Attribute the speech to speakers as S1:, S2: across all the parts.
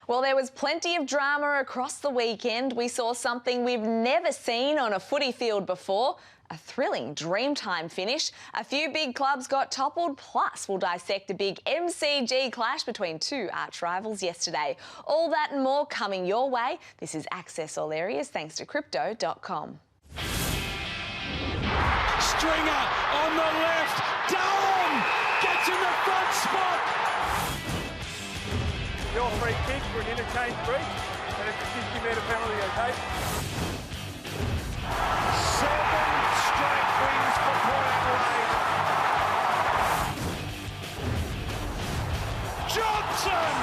S1: Well, there was plenty of drama across the weekend. We saw something we've never seen on a footy field before. A thrilling Dreamtime finish. A few big clubs got toppled, plus we'll dissect a big MCG clash between two arch rivals yesterday. All that and more coming your way. This is Access All Areas thanks to Crypto.com.
S2: Stringer on the left. Durham gets in the front spot.
S3: Your free kick for an interchange breach, and it's a 50-metre penalty, okay?
S2: 7 straight wins for Port Adelaide. Johnson!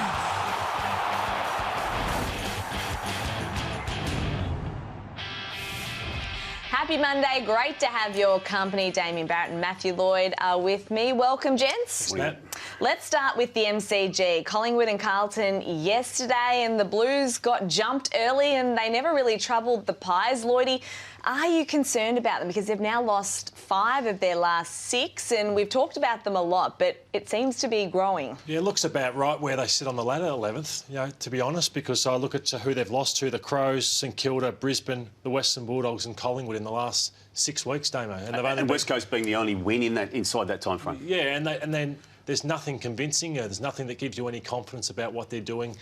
S1: Happy Monday. Great to have your company. Damian Barrett and Matthew Lloyd are with me. Welcome, gents.
S4: Thanks, Matt.
S1: Let's start with the MCG. Collingwood and Carlton yesterday, and the Blues got jumped early and they never really troubled the Pies. Lloydie, are you concerned about them? Because they've now lost 5 of their last 6, and we've talked about them a lot, but it seems to be growing.
S4: Yeah, it looks about right where they sit on the ladder, 11th, to be honest, because I look at who they've lost to, the Crows, St Kilda, Brisbane, the Western Bulldogs and Collingwood in the last 6 weeks, Damo.
S5: And West Coast being the only win in that inside that time frame.
S4: Yeah, and then there's nothing convincing. There's nothing that gives you any confidence about what they're doing.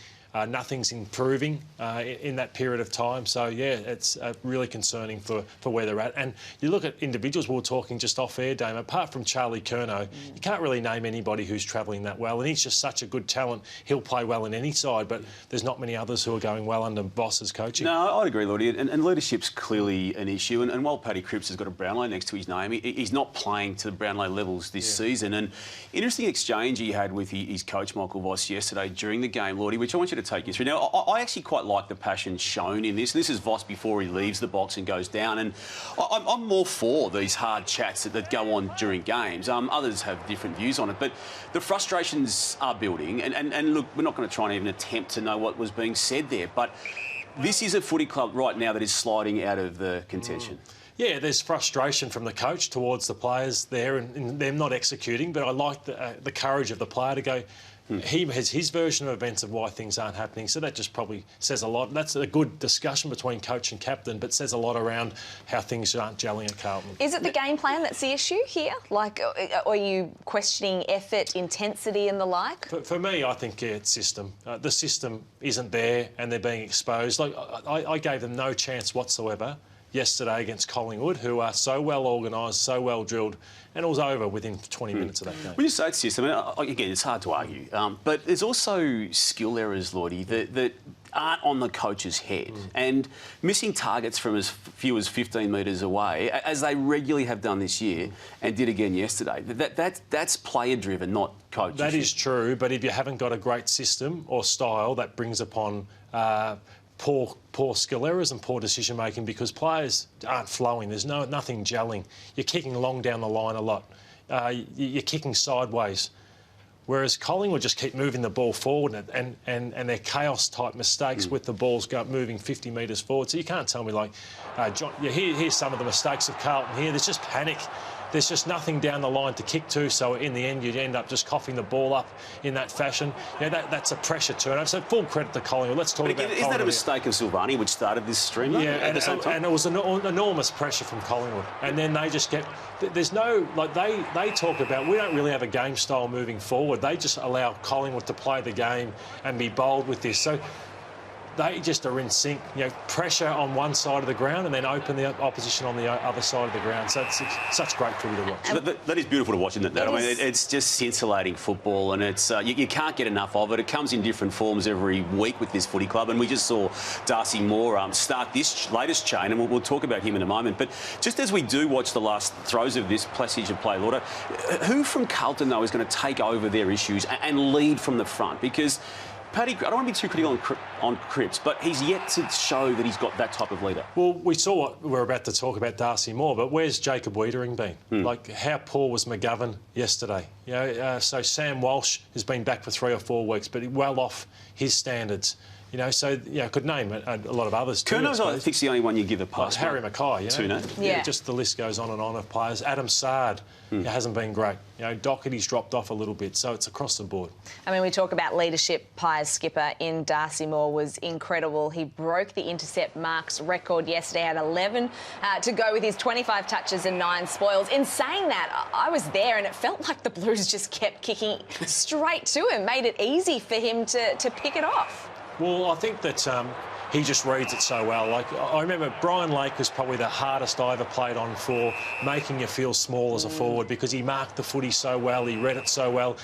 S4: Nothing's improving in that period of time. So, yeah, it's really concerning for where they're at. And you look at individuals, we were talking just off-air, Dame, apart from Charlie Curnow, you can't really name anybody who's travelling that well. And he's just such a good talent. He'll play well in any side, but there's not many others who are going well under Boss's coaching.
S5: No, I'd agree, Lloydie. And leadership's clearly an issue. And while Paddy Cripps has got a Brownlow next to his name, he's not playing to the Brownlow levels this season. And interesting exchange he had with his coach, Michael Voss, yesterday during the game, Lloydie, which I want you to take you through. Now, I actually quite like the passion shown in this. This is Voss before he leaves the box and goes down. And I'm more for these hard chats that go on during games. Others have different views on it. But the frustrations are building. And look, we're not going to try and even attempt to know what was being said there. But this is a footy club right now that is sliding out of the contention.
S4: Yeah, there's frustration from the coach towards the players there and them not executing. But I like the courage of the player to go... He has his version of events of why things aren't happening, so that just probably says a lot. That's a good discussion between coach and captain, but says a lot around how things aren't gelling at Carlton.
S1: Is it the game plan that's the issue here? Like, are you questioning effort, intensity and the like?
S4: For me, I think, yeah, it's system. The system isn't there and they're being exposed. Like, I gave them no chance whatsoever yesterday against Collingwood, who are so well organised, so well drilled, and it was over within 20 minutes of that game.
S5: When you say it's system, again, it's hard to argue, but there's also skill errors, Lloydie, that aren't on the coach's head. And missing targets from as few as 15 metres away, as they regularly have done this year and did again yesterday, that's player-driven, not coach.
S4: That is true, but if you haven't got a great system or style, that brings upon... Poor skill errors and poor decision making because players aren't flowing. There's nothing gelling. You're kicking long down the line a lot. You're kicking sideways. Whereas Collingwood just keep moving the ball forward and their chaos type mistakes with the balls moving 50 metres forward. So you can't tell me like, John, here's some of the mistakes of Carlton here. There's just panic. There's just nothing down the line to kick to, so in the end you'd end up just coughing the ball up in that fashion. That's a pressure turnover. So full credit to Collingwood. Let's talk about Collingwood.
S5: Isn't that a mistake of Silvani which started this stream at the same time?
S4: And it was enormous pressure from Collingwood. And then they just get... There's no... Like, they talk about... We don't really have a game style moving forward. They just allow Collingwood to play the game and be bold with this. So... They just are in sync, pressure on one side of the ground and then open the opposition on the other side of the ground. So it's such great footy to watch.
S5: That is beautiful to watch, isn't it? I mean, it's just scintillating football and it's you can't get enough of it. It comes in different forms every week with this footy club. And we just saw Darcy Moore start this latest chain, and we'll talk about him in a moment. But just as we do watch the last throws of this passage of play, Lauder, who from Carlton, though, is going to take over their issues and lead from the front? Because... Paddy, I don't want to be too critical on Cripps, but he's yet to show that he's got that type of leader.
S4: Well, we saw what we're about to talk about Darcy Moore, but where's Jacob Wiedering been? Like, how poor was McGovern yesterday. So Sam Walsh has been back for 3 or 4 weeks, but well off his standards. I could name a lot of others too.
S5: Curno's, I think, the only one you give a pass.
S4: Harry Mackay,
S1: Yeah.
S4: Just the list goes on and on of players. Adam Sard hasn't been great. Doherty's dropped off a little bit, so it's across the board.
S1: I mean, we talk about leadership. Pies skipper in Darcy Moore was incredible. He broke the intercept marks record yesterday, had 11 to go with his 25 touches and 9 spoils. In saying that, I was there and it felt like the Blues just kept kicking straight to him, made it easy for him to pick it off.
S4: Well, I think that he just reads it so well. Like, I remember Brian Lake was probably the hardest I ever played on for making you feel small as a forward, because he marked the footy so well, he read it so well.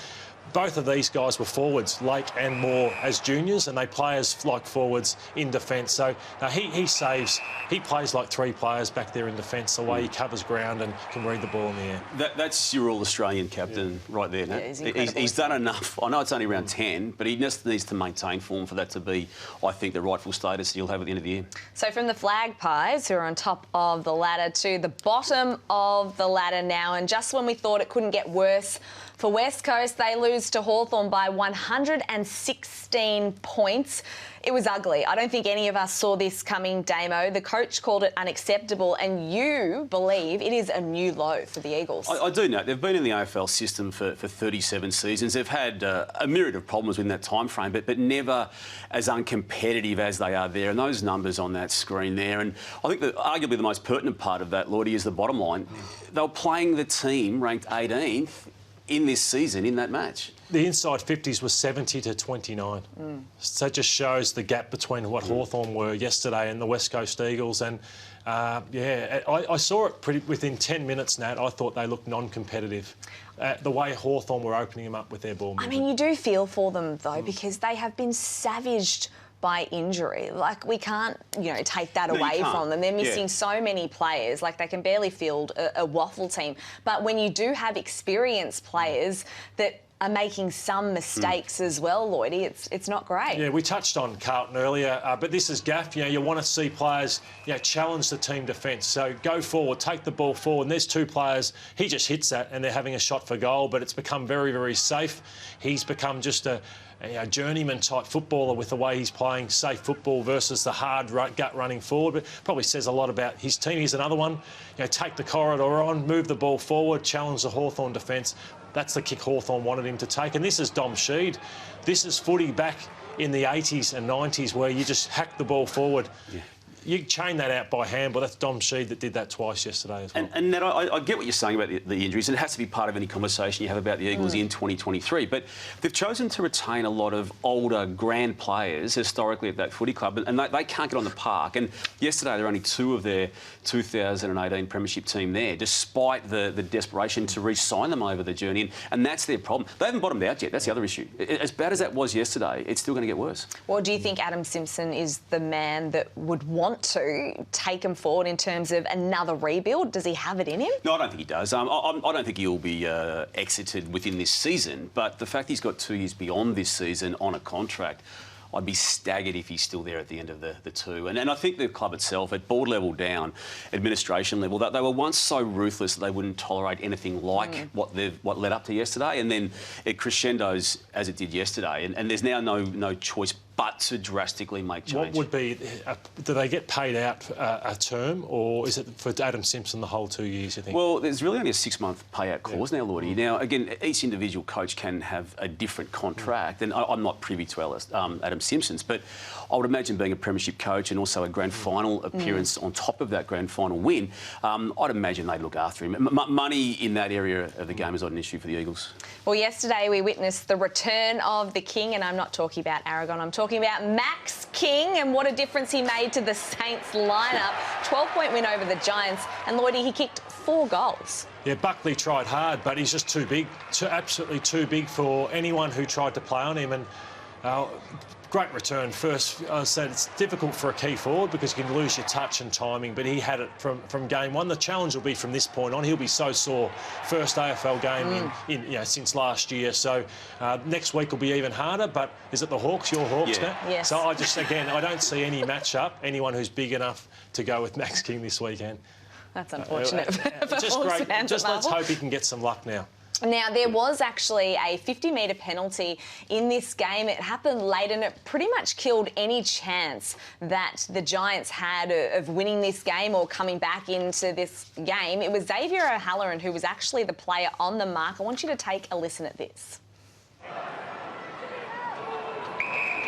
S4: Both of these guys were forwards, Lake and Moore, as juniors, and they play as like forwards in defence. So he plays like 3 players back there in defence, the way he covers ground and can read the ball in the air.
S5: That's your All-Australian captain right there, Nat. He's done enough. I know it's only around 10, but he just needs to maintain form for that to be, I think, the rightful status he'll have at the end of the year.
S1: So from the Flag Pies, who are on top of the ladder, to the bottom of the ladder now, and just when we thought it couldn't get worse for West Coast, they lose to Hawthorn by 116 points. It was ugly. I don't think any of us saw this coming, Damo. The coach called it unacceptable, and you believe it is a new low for the Eagles.
S5: I do know. They've been in the AFL system for 37 seasons. They've had a myriad of problems within that time frame, but never as uncompetitive as they are there. And those numbers on that screen there, and I think that arguably the most pertinent part of that, Lloydie, is the bottom line. They were playing the team ranked 18th in this season in that match.
S4: The inside 50s was 70 to 29. So it just shows the gap between what Hawthorn were yesterday and the West Coast Eagles. And, I saw it within 10 minutes, Nat. I thought they looked non-competitive. The way Hawthorn were opening them up with their ball movement.
S1: I mean, you do feel for them, though, because they have been savaged by injury. Like, we can't, take that away from them. They're missing so many players. Like, they can barely field a waffle team. But when you do have experienced players that are making some mistakes as well, Lloydie, it's not great.
S4: Yeah, we touched on Carlton earlier, but this is Gaff. You want to see players challenge the team defence. So go forward, take the ball forward. And there's 2 players. He just hits that and they're having a shot for goal, but it's become very, very safe. He's become just a journeyman type footballer with the way he's playing safe football versus the hard gut running forward. But probably says a lot about his team. Here's another one. Take the corridor on, move the ball forward, challenge the Hawthorn defence. That's the kick Hawthorn wanted him to take. And this is Dom Sheed. This is footy back in the 80s and 90s where you just hack the ball forward. Yeah. You chain that out by hand, but that's Dom Sheed that did that twice yesterday as well.
S5: And Nat, I get what you're saying about the injuries, and it has to be part of any conversation you have about the Eagles in 2023. But they've chosen to retain a lot of older, grand players historically at that footy club, and they can't get on the park. And yesterday there were only 2 of their 2018 premiership team there, despite the desperation to re-sign them over the journey. And that's their problem. They haven't bottomed out yet. That's the other issue. As bad as that was yesterday, it's still going to get worse.
S1: Well, do you think Adam Simpson is the man that would want to take him forward in terms of another rebuild? Does he have it in him?
S5: No, I don't think he does. I don't think he'll be exited within this season, but the fact he's got 2 years beyond this season on a contract, I'd be staggered if he's still there at the end of the 2. And I think the club itself, at board level down, administration level, that they were once so ruthless that they wouldn't tolerate anything like what led up to yesterday, and then it crescendos as it did yesterday. And there's now no choice but to drastically make change.
S4: What would be... do they get paid out a term, or is it for Adam Simpson the whole 2 years, you think?
S5: Well, there's really only a 6-month payout clause now, Lloydie. Now, again, each individual coach can have a different contract, and I'm not privy to Adam Simpson's, but I would imagine being a premiership coach and also a grand final appearance on top of that grand final win, I'd imagine they'd look after him. Money in that area of the game is not an issue for the Eagles.
S1: Well, yesterday we witnessed the return of the King, and I'm not talking about Aragon, I'm talking about Max King and what a difference he made to the Saints lineup. 12-point win over the Giants, and Lloydie, he kicked 4 goals.
S4: Yeah, Buckley tried hard, but he's just too big, absolutely too big for anyone who tried to play on him. And great return. First, I said it's difficult for a key forward because you can lose your touch and timing, but he had it from game 1. The challenge will be from this point on. He'll be so sore. First AFL game since last year. So next week will be even harder. But is it the Hawks? Your Hawks, Nat?
S1: Yes.
S4: So I don't see any matchup. Anyone who's big enough to go with Max King this weekend.
S1: That's unfortunate.
S4: Just great. Just let's hope he can get some luck now.
S1: Now, there was actually a 50-metre penalty in this game. It happened late and it pretty much killed any chance that the Giants had of winning this game or coming back into this game. It was Xavier O'Halloran who was actually the player on the mark. I want you to take a listen at this.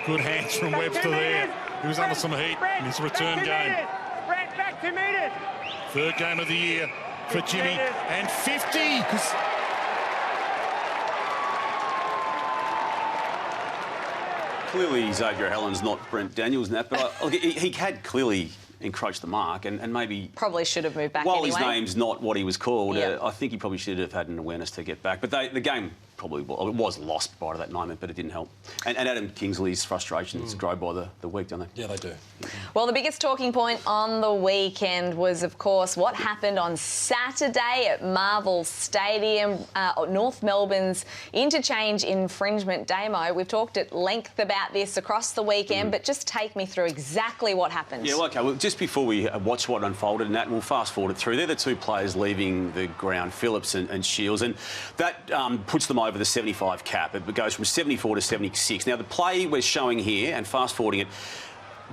S2: Good hands from Webster there. He was under some heat in his return game.
S3: Back 2 metres.
S2: Third game of the year for Jimmy. And 50.
S5: Clearly, Xavier O'Halloran's not Brent Daniels, Nat, but he had clearly encroached the mark and maybe...
S1: Probably should have moved back
S5: while
S1: anyway.
S5: His name's not what he was called,
S1: Yep.
S5: I think he probably should have had an awareness to get back. But the game probably was lost prior to that moment, but it didn't help. And Adam Kingsley's frustrations grow by the week, don't they?
S4: Yeah, they do.
S1: Well, the biggest talking point on the weekend was, of course, what happened on Saturday at Marvel Stadium, North Melbourne's interchange infringement. Damo, we've talked at length about this across the weekend, but just take me through exactly what happened.
S5: Yeah, well, OK, well, just before we watch what unfolded, Nat, we'll fast forward it through. They're the two players leaving the ground, Phillips and Shields, and that puts them over the 75 cap. It goes from 74 to 76. Now, the play we're showing here, and fast-forwarding it,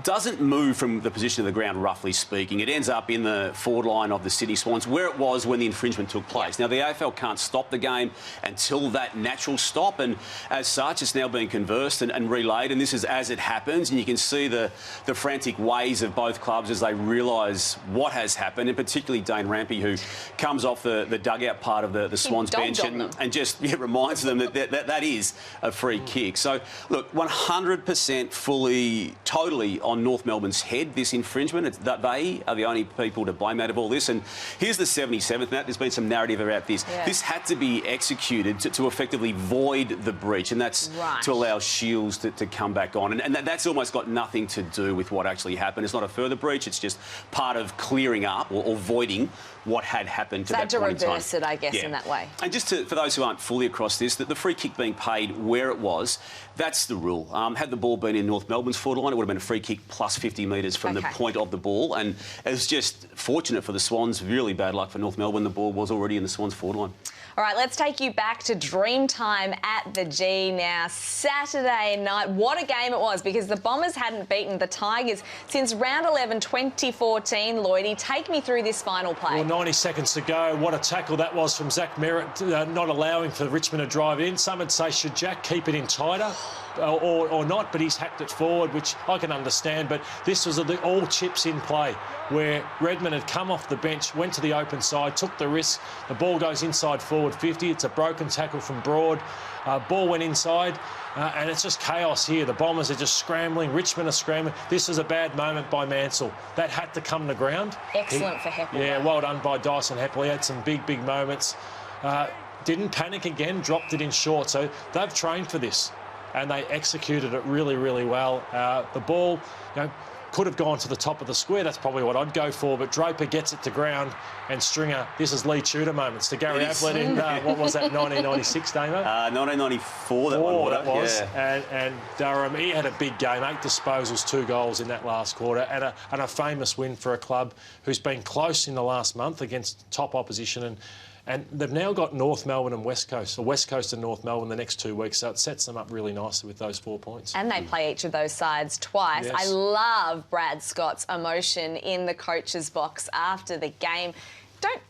S5: doesn't move from the position of the ground, roughly speaking. It ends up in the forward line of the Sydney Swans, where it was when the infringement took place. Now, the AFL can't stop the game until that natural stop, and as such, it's now being conversed and relayed, and this is as it happens, and you can see the frantic ways of both clubs as they realise what has happened, and particularly Dane Rampy, who comes off the dugout part of the Swans bench and just reminds them that is a free kick. So, look, 100% fully, totally on North Melbourne's head, this infringement. It's that they are the only people to blame out of all this. And here's the 77th, Matt. There's been some narrative about this.
S1: Yeah.
S5: This had to be executed to effectively void the breach, and that's to allow Shields to come back on. And that's almost got nothing to do with what actually happened. It's not a further breach. It's just part of clearing up or voiding what had happened to that point in time.
S1: Had to reverse it, I guess, in that way.
S5: And just for those who aren't fully across this, that the free kick being paid where it was, that's the rule. Had the ball been in North Melbourne's forward line, it would have been a free kick plus 50 metres from the point of the ball. And it was just fortunate for the Swans, really bad luck for North Melbourne. The ball was already in the Swans' forward line.
S1: All right, let's take you back to Dreamtime at the G now. Saturday night, what a game it was, because the Bombers hadn't beaten the Tigers since round 11, 2014. Lloydie, take me through this final play.
S4: Well, 90 seconds to go. What a tackle that was from Zach Merritt, not allowing for Richmond to drive in. Some would say, should Jack keep it in tighter? Or not, but he's hacked it forward, which I can understand. But this was all chips in play, where Redmond had come off the bench, went to the open side, took the risk. The ball goes inside forward 50. It's a broken tackle from Broad. Ball went inside, and it's just chaos here. The Bombers are just scrambling. Richmond are scrambling. This is a bad moment by Mansell. That had to come to ground.
S1: Excellent for Heppel.
S4: Yeah, well done by Dyson Heppel. He had some big moments. Didn't panic again, dropped it in short. So they've trained for this, and they executed it really well. The ball, could have gone to the top of the square. That's probably what I'd go for. But Draper gets it to ground, and Stringer, this is Lee Tudor moments to Gary Ablett in, what was that, 1996, Damo?
S5: 1994, that one.
S4: That was.
S5: Yeah.
S4: And Durham, he had a big game, 8 disposals, 2 goals in that last quarter, and a famous win for a club who's been close in the last month against top opposition. And they've now got North Melbourne and West Coast, or West Coast and North Melbourne the next 2 weeks, so it sets them up really nicely with those 4 points.
S1: And they play each of those sides twice.
S4: Yes.
S1: I love Brad Scott's emotion in the coach's box after the game.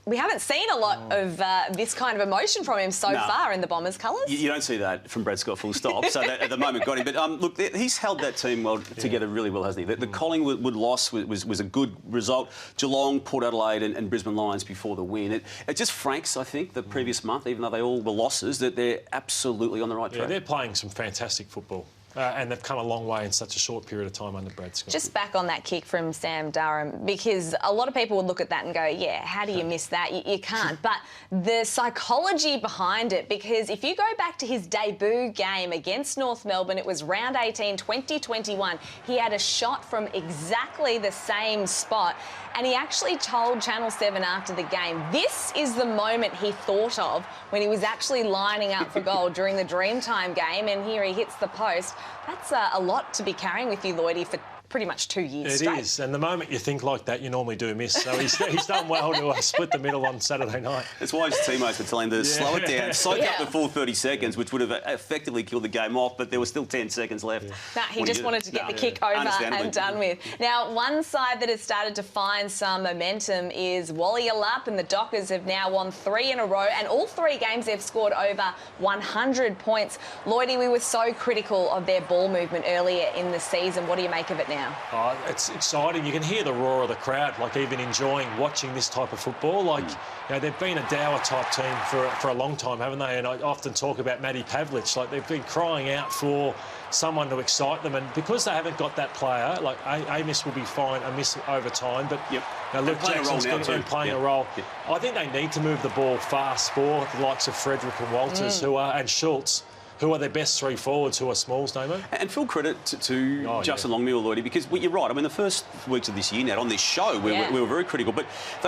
S1: We haven't seen a lot of this kind of emotion from him so far in the Bombers' colours.
S5: You don't see that from Brad Scott, full stop. So that, at the moment, got him. But look, he's held that team together really well, hasn't he? The Collingwood loss was a good result. Geelong, Port Adelaide and Brisbane Lions before the win. It just franks, I think, the previous month, even though they all were losses, that they're absolutely on the right track.
S4: Yeah, they're playing some fantastic football. And they've come a long way in such a short period of time under Brad Scott.
S1: Just back on that kick from Sam Durham, because a lot of people would look at that and go, yeah, how do you miss that? You can't. But the psychology behind it, because if you go back to his debut game against North Melbourne, it was round 18, 2021. He had a shot from exactly the same spot. And he actually told Channel 7 after the game, this is the moment he thought of when he was actually lining up for goal during the Dreamtime game, and here he hits the post. That's a lot to be carrying with you, Lloydie, for pretty much 2 years
S4: It
S1: straight.
S4: is, and the moment you think like that, you normally do miss. So he's done well to split the middle on Saturday night.
S5: That's why his teammates were telling him to slow it down, soak up the full 30 seconds, which would have effectively killed the game off, but there was still 10 seconds left.
S1: Nah, he just wanted to get the kick over and done with. Now, one side that has started to find some momentum is Wallyallup, and the Dockers have now won 3 in a row, and all 3 games they've scored over 100 points. Lloydie, we were so critical of their ball movement earlier in the season. What do you make of it now?
S4: Oh, it's exciting. You can hear the roar of the crowd, like even enjoying watching this type of football. Like, you know, they've been a dour type team for a long time, haven't they? And I often talk about Matty Pavlich. Like, they've been crying out for someone to excite them, and because they haven't got that player, like Amos will be fine, Amiss over time, but you know, Luke Jackson's playing a role. I think they need to move the ball fast for the likes of Frederick and Walters, and Schultz, who are their best 3 forwards, who are smalls, Damo. And
S5: full credit to Justin Longmuir, Lloydie, because you're right. I mean, the first weeks of this year, Nat, on this show, we were very critical, but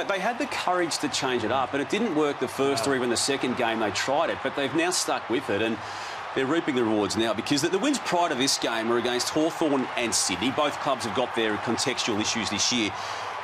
S5: they had the courage to change it up, and it didn't work the first or even the second game they tried it, but they've now stuck with it, and they're reaping the rewards now, because the wins prior to this game were against Hawthorn and Sydney. Both clubs have got their contextual issues this year.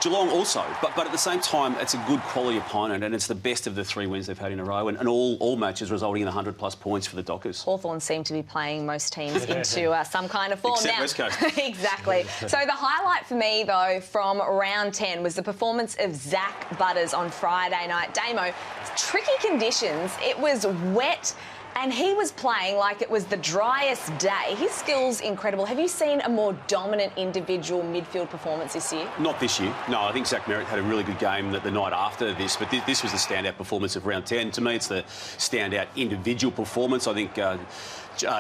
S5: Geelong also, but at the same time, it's a good quality opponent, and it's the best of the 3 wins they've had in a row, and all matches resulting in 100+ points for the Dockers.
S1: Hawthorn seem to be playing most teams into some kind of form
S5: Except
S1: now.
S5: West Coast.
S1: Exactly. So the highlight for me, though, from round 10 was the performance of Zach Butters on Friday night. Damo, tricky conditions. It was wet, and he was playing like it was the driest day. His skill's incredible. Have you seen a more dominant individual midfield performance this year?
S5: Not this year. No, I think Zach Merritt had a really good game the night after this, but this was the standout performance of round 10. To me, it's the standout individual performance. I think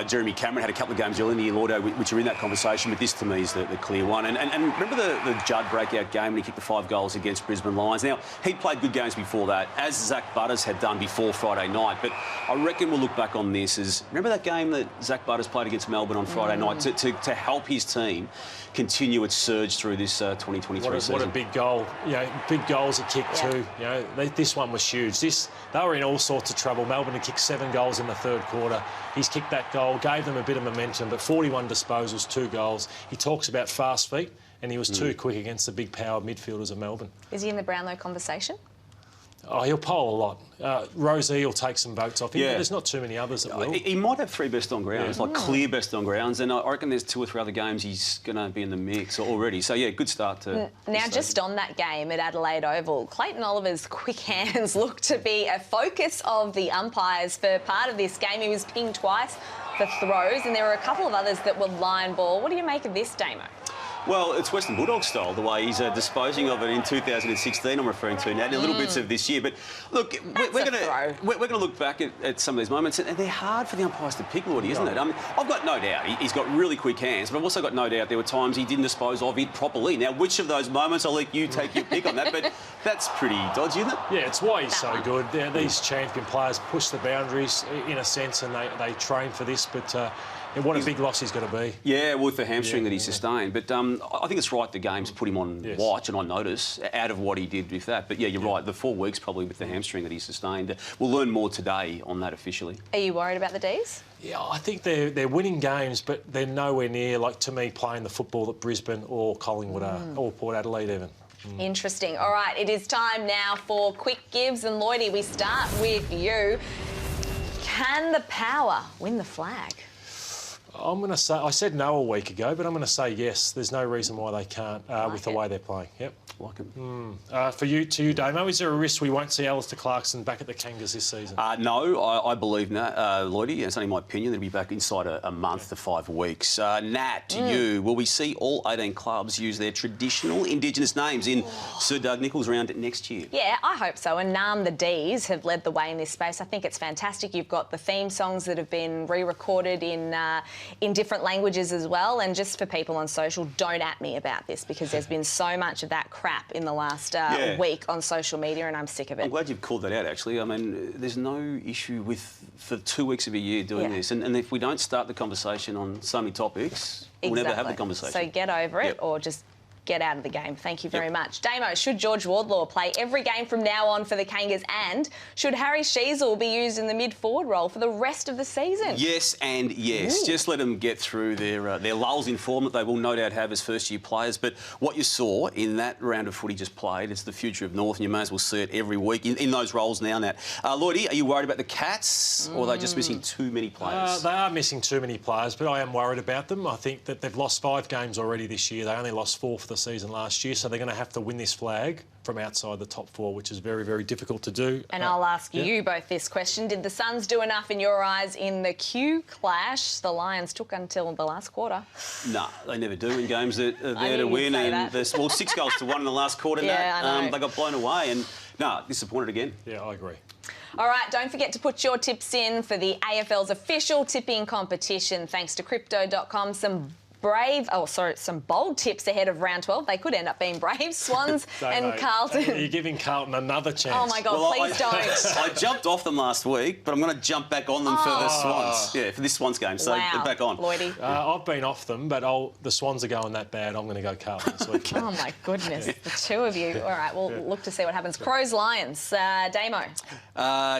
S5: Jeremy Cameron had a couple of games early in the year, Lordo, which are in that conversation, but this to me is the clear one. And remember the Judd breakout game when he kicked the 5 goals against Brisbane Lions? Now, he'd played good games before that, as Zach Butters had done before Friday night, but I reckon we'll look back on this as, remember that game that Zach Butters played against Melbourne on Friday night to help his team continue its surge through this 2023 season.
S4: What a big goal. You know, big goals are kicked too. You know, this one was huge. They were in all sorts of trouble. Melbourne had kicked 7 goals in the 3rd quarter. He's kicked that goal, gave them a bit of momentum, but 41 disposals, 2 goals. He talks about fast feet, and he was too quick against the big power midfielders of Melbourne.
S1: Is he in the Brownlow conversation?
S5: Oh,
S4: he'll poll a lot. Rosie will take some votes off him, but there's not too many others that will.
S5: He might have 3 best on grounds, like clear best on grounds, and I reckon there's 2 or 3 other games he's going to be in the mix already. So, yeah, good start to...
S1: Now, just on that game at Adelaide Oval, Clayton Oliver's quick hands look to be a focus of the umpires for part of this game. He was pinged twice for throws, and there were a couple of others that were line ball. What do you make of this, Damo?
S5: Well, it's Western Bulldog style, the way he's disposing of it in 2016, I'm referring to now, little bits of this year. But look, we're going to look back at some of these moments, and they're hard for the umpires to pick, Lordy, isn't it? I mean, I've got no doubt he's got really quick hands, but I've also got no doubt there were times he didn't dispose of it properly. Now, which of those moments, I'll let you take your pick on that, but that's pretty dodgy, isn't it?
S4: Yeah, it's why he's so good. These champion players push the boundaries, in a sense, and they train for this, but... what a big loss he's got to be.
S5: Yeah, with the hamstring that he sustained. But I think it's right the game's put him on watch and on notice out of what he did with that. But, yeah, you're right, the 4 weeks probably with the hamstring that he sustained. We'll learn more today on that officially.
S1: Are you worried about the D's?
S4: Yeah, I think they're winning games, but they're nowhere near, like, to me, playing the football that Brisbane or Collingwood are, or Port Adelaide even.
S1: Interesting. All right, it is time now for Quick Gives. And, Lloydie, we start with you. Can the Power win the flag?
S4: I'm going to say... I said no a week ago, but I'm going to say yes. There's no reason why they can't with the way they're playing. Yep.
S5: Like it.
S4: To you, Damo, is there a risk we won't see Alistair Clarkson back at the Kangas this season?
S5: No, I believe Nat, Lloydie, it's only my opinion, that he'll be back inside a month to 5 weeks. Nat, to you, will we see all 18 clubs use their traditional Indigenous names in Sir Doug Nicholls' round next year?
S1: Yeah, I hope so. And the D's have led the way in this space. I think it's fantastic. You've got the theme songs that have been re-recorded in different languages as well. And just for people on social, don't at me about this, because there's been so much of that crap in the last week on social media, and I'm sick of it.
S5: I'm glad you've called that out, actually. I mean, there's no issue for 2 weeks of a year doing this. And if we don't start the conversation on so many topics, we'll never have the conversation.
S1: So get over it, or just get out of the game. Thank you very much. Damo, should George Wardlaw play every game from now on for the Kangas, and should Harry Sheasel be used in the mid-forward role for the rest of the season?
S5: Yes and yes.
S1: Ooh.
S5: Just let them get through their lulls in form that they will no doubt have as first-year players. But what you saw in that round of footy just played is the future of North, and you may as well see it every week in those roles now, Nat. Lloydie, are you worried about the Cats, or are they just missing too many players?
S4: They are missing too many players, but I am worried about them. I think that they've lost 5 games already this year. They only lost 4 for the season last year, so they're going to have to win this flag from outside the top 4, which is very, very difficult to do.
S1: And I'll ask you both this question. Did the Suns do enough in your eyes in the Q clash the Lions took until the last quarter?
S5: No, they never do in games that are there to
S1: you'd
S5: win.
S1: say
S5: And
S1: that.
S5: well, 6 goals to 1 in the last quarter.
S1: Yeah,
S5: Nat.
S1: I know.
S5: They got blown away, and disappointed again.
S4: Yeah, I agree.
S1: All right, don't forget to put your tips in for the AFL's official tipping competition. Thanks to Crypto.com, some bold tips ahead of round 12. They could end up being Braves, Swans and Carlton.
S4: You're giving Carlton another chance.
S1: Oh, my God, please don't.
S5: I jumped off them last week, but I'm going to jump back on them for the Swans. Yeah, for this Swans game, so
S1: Wow.
S5: they're back on.
S1: Lloydie.
S4: I've been off them, but the Swans are going that bad. I'm going to go Carlton this week.
S1: Oh, my goodness, the two of you. All right, we'll look to see what happens. Crows, Lions. Damo.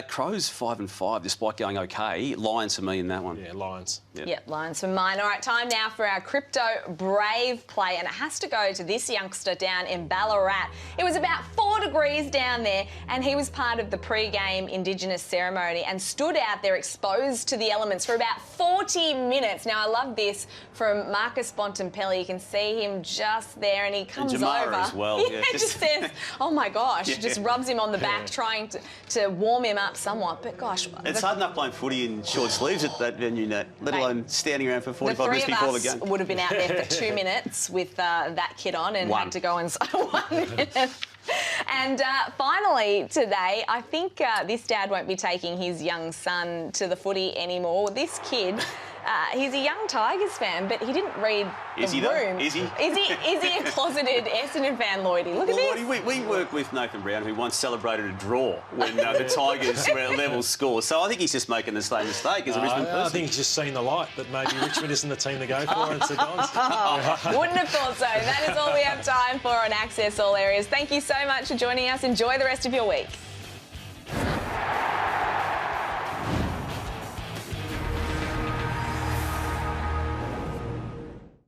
S5: Crows 5-5, despite going okay. Lions for me in that one.
S4: Yeah, Lions.
S1: Yep, Lions for mine. All right, time now for our Crypto Brave play, and it has to go to this youngster down in Ballarat. It was about 4 degrees down there, and he was part of the pre-game Indigenous ceremony and stood out there exposed to the elements for about 40 minutes. Now, I love this from Marcus Bontempelli. You can see him just there, and he comes
S5: and Jamara
S1: over.
S5: as well.
S1: Yeah, just says, oh my gosh, just rubs him on the back, trying to warm him up somewhat. But gosh,
S5: It's hard enough playing footy in short sleeves at that venue, Nat, let alone standing around for 45 minutes before the game.
S1: would have been out there for 2 minutes with that kit on and had to go and 1 minute. And finally today, I think this dad won't be taking his young son to the footy anymore. This kid, he's a young Tigers fan, but he didn't read
S5: Is
S1: the
S5: he, though?
S1: room.
S5: Is he?
S1: Is he a closeted Essendon fan, Lloydie? Look at this.
S5: Lloydie, we work with Nathan Brown, who once celebrated a draw when the Tigers were at level score. So I think he's just making the same mistake as a Richmond person.
S4: I think he's just seen the light that maybe Richmond isn't the team to go for, and it's the Dons.
S1: Wouldn't have thought so. That is all we have time for on Access All Areas. Thank you so much for joining us. Enjoy the rest of your week.